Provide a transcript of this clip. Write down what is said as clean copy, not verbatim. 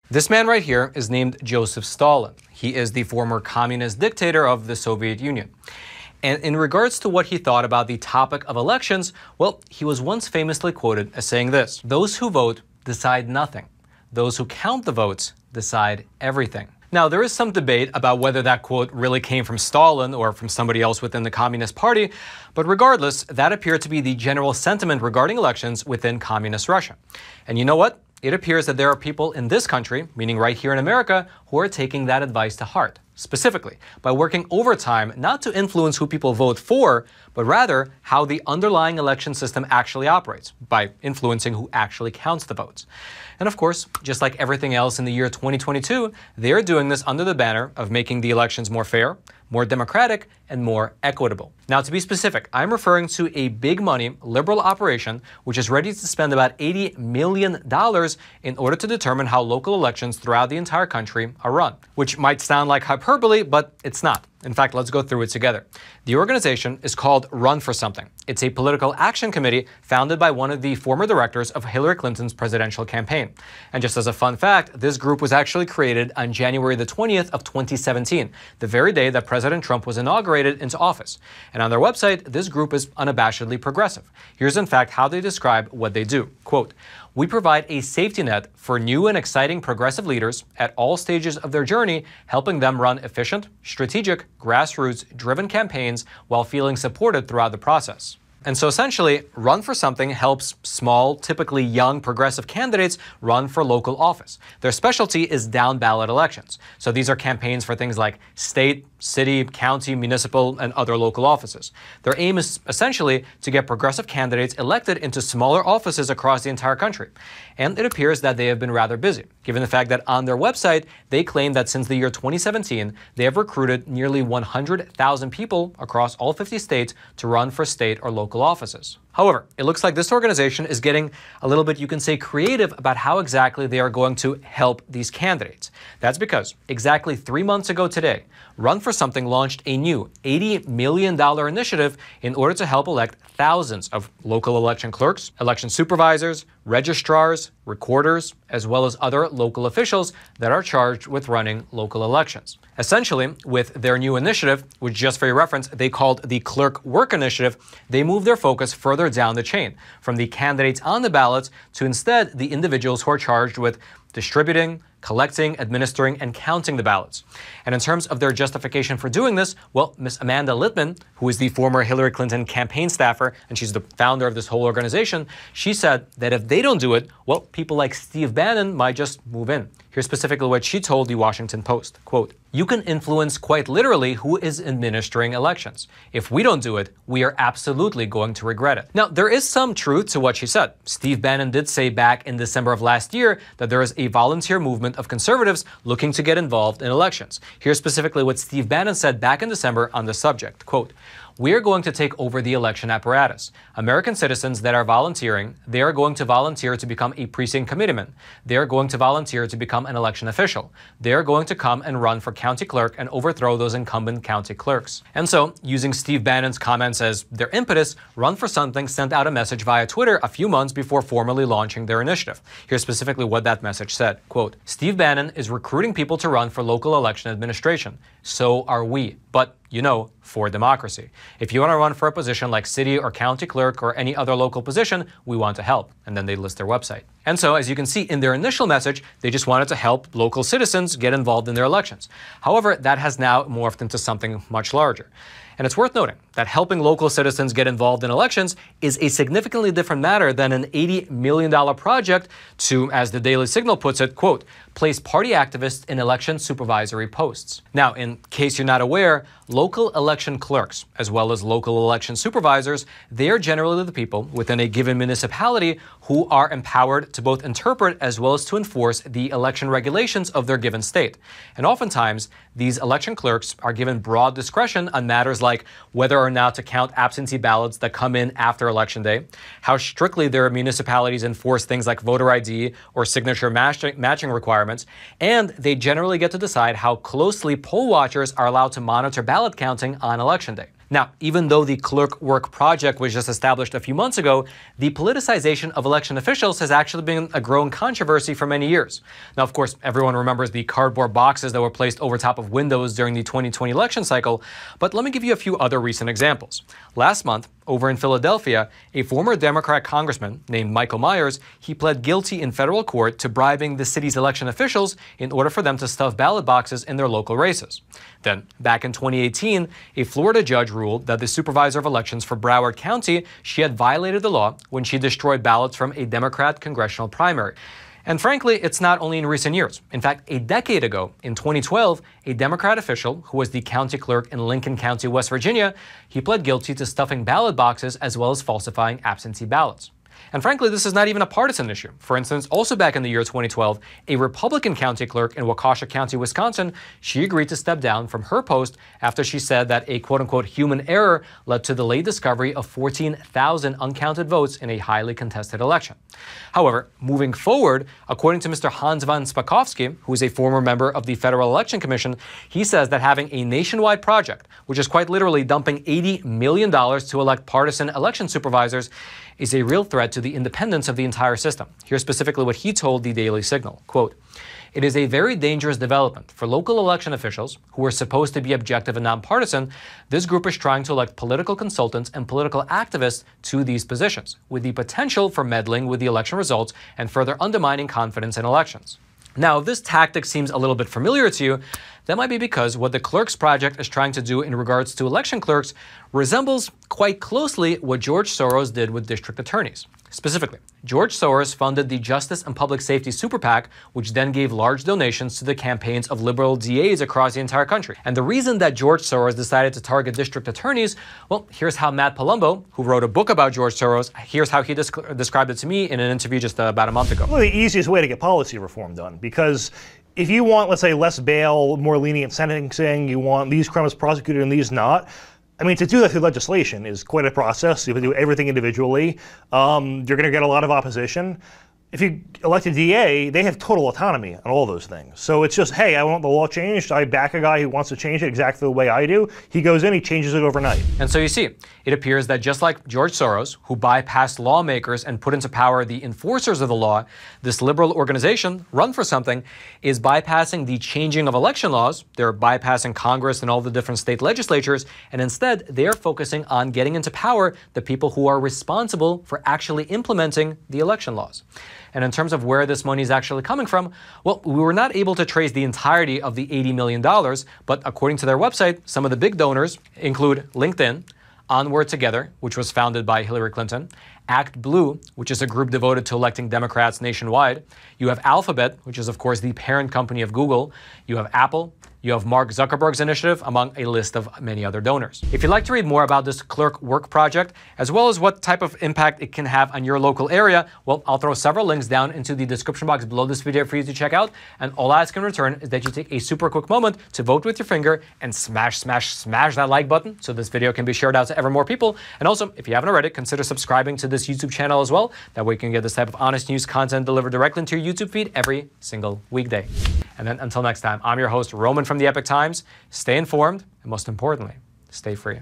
This man right here is named Joseph Stalin. He is the former communist dictator of the Soviet Union. And in regards to what he thought about the topic of elections, well, he was once famously quoted as saying this: "Those who vote decide nothing. Those who count the votes decide everything." Now, there is some debate about whether that quote really came from Stalin or from somebody else within the Communist Party, but regardless, that appeared to be the general sentiment regarding elections within Communist Russia. And you know what? It appears that there are people in this country, meaning right here in America, who are taking that advice to heart, specifically by working overtime not to influence who people vote for, but rather how the underlying election system actually operates, by influencing who actually counts the votes. And of course, just like everything else in the year 2022, they're doing this under the banner of making the elections more fair, more democratic, and more equitable. Now, to be specific, I'm referring to a big money liberal operation which is ready to spend about $80 million in order to determine how local elections throughout the entire country are run, which might sound like hyperbole, but it's not. In fact, let's go through it together. The organization is called Run for Something. It's a political action committee founded by one of the former directors of Hillary Clinton's presidential campaign. And just as a fun fact, this group was actually created on January the 20th of 2017, the very day that President Trump was inaugurated into office. And on their website, this group is unabashedly progressive. Here's in fact how they describe what they do. Quote, "We provide a safety net for new and exciting progressive leaders at all stages of their journey, helping them run efficient, strategic, grassroots-driven campaigns while feeling supported throughout the process." And so essentially, Run for Something helps small, typically young progressive candidates run for local office. Their specialty is down-ballot elections. So these are campaigns for things like state, city, county, municipal, and other local offices. Their aim is essentially to get progressive candidates elected into smaller offices across the entire country. And it appears that they have been rather busy, given the fact that on their website, they claim that since the year 2017, they have recruited nearly 100,000 people across all 50 states to run for state or local offices. However, it looks like this organization is getting a little bit, you can say, creative about how exactly they are going to help these candidates. That's because exactly 3 months ago today, Run for Something launched a new $80 million initiative in order to help elect thousands of local election clerks, election supervisors, registrars, recorders, as well as other local officials that are charged with running local elections. Essentially, with their new initiative, which just for your reference, they called the Clerk Work Initiative, they moved their focus further down the chain, from the candidates on the ballots to instead the individuals who are charged with distributing, collecting, administering, and counting the ballots. And in terms of their justification for doing this, well, Ms. Amanda Littman, who is the former Hillary Clinton campaign staffer, and she's the founder of this whole organization, she said that if they don't do it, well, people like Steve Bannon might just move in. Here's specifically what she told the Washington Post, quote, "You can influence quite literally who is administering elections. If we don't do it, we are absolutely going to regret it." Now, there is some truth to what she said. Steve Bannon did say back in December of last year that there is a volunteer movement of conservatives looking to get involved in elections. Here's specifically what Steve Bannon said back in December on the subject, quote, "We are going to take over the election apparatus. American citizens that are volunteering, they are going to volunteer to become a precinct committeeman. They are going to volunteer to become an election official. They are going to come and run for county clerk and overthrow those incumbent county clerks." And so, using Steve Bannon's comments as their impetus, Run for Something sent out a message via Twitter a few months before formally launching their initiative. Here's specifically what that message said, quote, "Steve Bannon is recruiting people to run for local election administration. So are we. But you know, for democracy. If you want to run for a position like city or county clerk or any other local position, we want to help." And then they list their website. And so, as you can see in their initial message, they just wanted to help local citizens get involved in their elections. However, that has now morphed into something much larger. And it's worth noting that helping local citizens get involved in elections is a significantly different matter than an $80 million project to, as the Daily Signal puts it, quote, "place party activists in election supervisory posts." Now, in case you're not aware, local election clerks, as well as local election supervisors, they are generally the people within a given municipality who are empowered to both interpret as well as to enforce the election regulations of their given state. And oftentimes, these election clerks are given broad discretion on matters like whether or not to count absentee ballots that come in after Election Day, how strictly their municipalities enforce things like voter ID or signature matching requirements, and they generally get to decide how closely poll watchers are allowed to monitor ballot counting on Election Day. Now, even though the Clerk work project was just established a few months ago, the politicization of election officials has actually been a growing controversy for many years. Now, of course, everyone remembers the cardboard boxes that were placed over top of windows during the 2020 election cycle, but let me give you a few other recent examples. Last month, over in Philadelphia, a former Democrat congressman named Michael Myers, he pled guilty in federal court to bribing the city's election officials in order for them to stuff ballot boxes in their local races. Then, back in 2018, a Florida judge ruled that the supervisor of elections for Broward County, she had violated the law when she destroyed ballots from a Democrat congressional primary. And frankly, it's not only in recent years. In fact, a decade ago, in 2012, a Democrat official who was the county clerk in Lincoln County, West Virginia, he pled guilty to stuffing ballot boxes as well as falsifying absentee ballots. And frankly, this is not even a partisan issue. For instance, also back in the year 2012, a Republican county clerk in Waukesha County, Wisconsin, she agreed to step down from her post after she said that a quote-unquote human error led to the late discovery of 14,000 uncounted votes in a highly contested election. However, moving forward, according to Mr. Hans von Spakovsky, who is a former member of the Federal Election Commission, he says that having a nationwide project, which is quite literally dumping $80 million to elect partisan election supervisors, is a real threat to the independence of the entire system. Here's specifically what he told the Daily Signal. Quote, "It is a very dangerous development for local election officials who are supposed to be objective and nonpartisan. This group is trying to elect political consultants and political activists to these positions, with the potential for meddling with the election results and further undermining confidence in elections." Now, if this tactic seems a little bit familiar to you, that might be because what the Clerks project is trying to do in regards to election clerks resembles quite closely what George Soros did with district attorneys. Specifically, George Soros funded the Justice and Public Safety Super PAC, which then gave large donations to the campaigns of liberal DAs across the entire country. And the reason that George Soros decided to target district attorneys, well, here's how Matt Palumbo, who wrote a book about George Soros, here's how he described it to me in an interview just about a month ago. Well, the easiest way to get policy reform done, because if you want, let's say, less bail, more lenient sentencing, you want these criminals prosecuted and these not, I mean, to do that through legislation is quite a process. You have to do everything individually. You're going to get a lot of opposition. If you elect a DA, they have total autonomy on all those things. So it's just, hey, I want the law changed. I back a guy who wants to change it exactly the way I do. He goes in, he changes it overnight. And so you see, it appears that just like George Soros, who bypassed lawmakers and put into power the enforcers of the law, this liberal organization, Run for Something, is bypassing the changing of election laws. They're bypassing Congress and all the different state legislatures, and instead they are focusing on getting into power the people who are responsible for actually implementing the election laws. And in terms of where this money is actually coming from, well, we were not able to trace the entirety of the $80 million, but according to their website, some of the big donors include LinkedIn, Onward Together, which was founded by Hillary Clinton, Act Blue, which is a group devoted to electing Democrats nationwide. You have Alphabet, which is, of course, the parent company of Google. You have Apple. You have Mark Zuckerberg's initiative, among a list of many other donors. If you'd like to read more about this Clerk work project, as well as what type of impact it can have on your local area, well, I'll throw several links down into the description box below this video for you to check out. And all I ask in return is that you take a super quick moment to vote with your finger and smash that like button so this video can be shared out to ever more people. And also, if you haven't already, consider subscribing to this YouTube channel as well. That way you can get this type of honest news content delivered directly into your YouTube feed every single weekday. And then until next time, I'm your host, Roman from the Epoch Times. Stay informed, and most importantly, stay free.